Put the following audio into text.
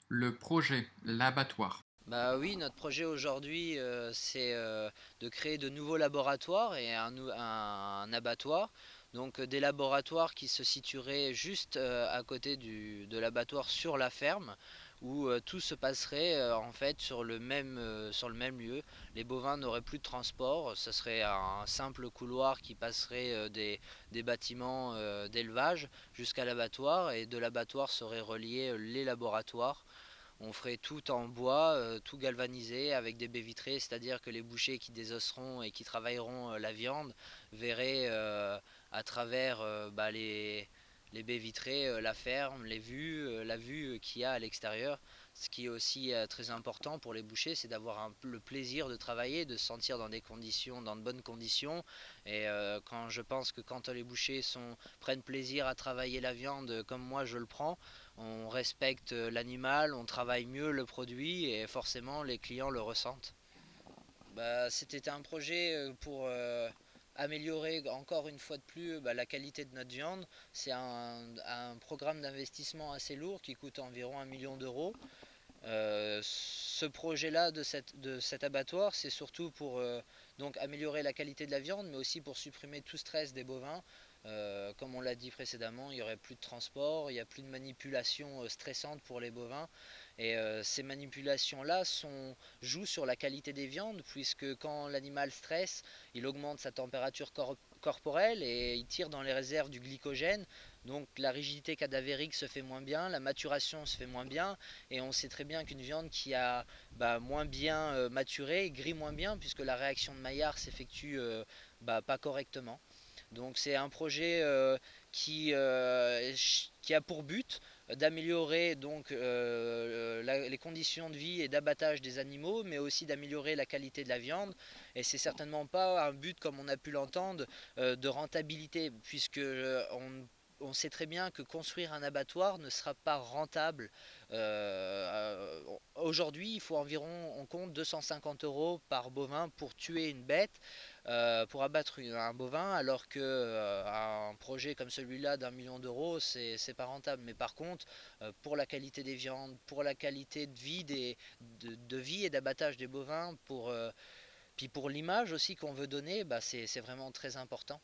Le projet, l'abattoir. Bah oui, notre projet aujourd'hui, c'est de créer de nouveaux laboratoires et un abattoir. Donc des laboratoires qui se situeraient juste à côté de l'abattoir sur la ferme, où tout se passerait en fait sur le même lieu. Les bovins n'auraient plus de transport, ce serait un simple couloir qui passerait des bâtiments d'élevage jusqu'à l'abattoir, et de l'abattoir seraient reliés les laboratoires. On ferait tout en bois, tout galvanisé avec des baies vitrées, c'est-à-dire que les bouchers qui désosseront et qui travailleront la viande verraient à travers les baies vitrées la ferme, les vues, la vue qu'il y a à l'extérieur. Ce qui est aussi très important pour les bouchers, c'est d'avoir le plaisir de travailler, de se sentir dans des conditions, dans de bonnes conditions. Et quand je pense que quand les bouchers prennent plaisir à travailler la viande comme moi je le prends, on respecte l'animal, on travaille mieux le produit et forcément les clients le ressentent. Bah, c'était un projet pour améliorer encore une fois de plus la qualité de notre viande. C'est un programme d'investissement assez lourd qui coûte environ 1 million d'euros. Ce projet-là de cet abattoir, c'est surtout pour donc améliorer la qualité de la viande, mais aussi pour supprimer tout stress des bovins. Comme on l'a dit précédemment, il n'y aurait plus de transport, il n'y a plus de manipulation stressante pour les bovins. Et ces manipulations-là jouent sur la qualité des viandes, puisque quand l'animal stresse, il augmente sa température corporelle et il tire dans les réserves du glycogène. Donc la rigidité cadavérique se fait moins bien, la maturation se fait moins bien, et on sait très bien qu'une viande qui a moins bien maturé grille moins bien, puisque la réaction de Maillard s'effectue pas correctement. Donc c'est un projet qui a pour but d'améliorer donc les conditions de vie et d'abattage des animaux, mais aussi d'améliorer la qualité de la viande. Et c'est certainement pas un but, comme on a pu l'entendre, de rentabilité, puisque on sait très bien que construire un abattoir ne sera pas rentable. Aujourd'hui, il faut environ, on compte 250 euros par bovin pour tuer une bête, pour abattre un bovin, alors que un projet comme celui-là d'1 million d'euros, c'est pas rentable. Mais par contre, pour la qualité des viandes, pour la qualité de vie, de vie et d'abattage des bovins, puis pour l'image aussi qu'on veut donner, c'est vraiment très important.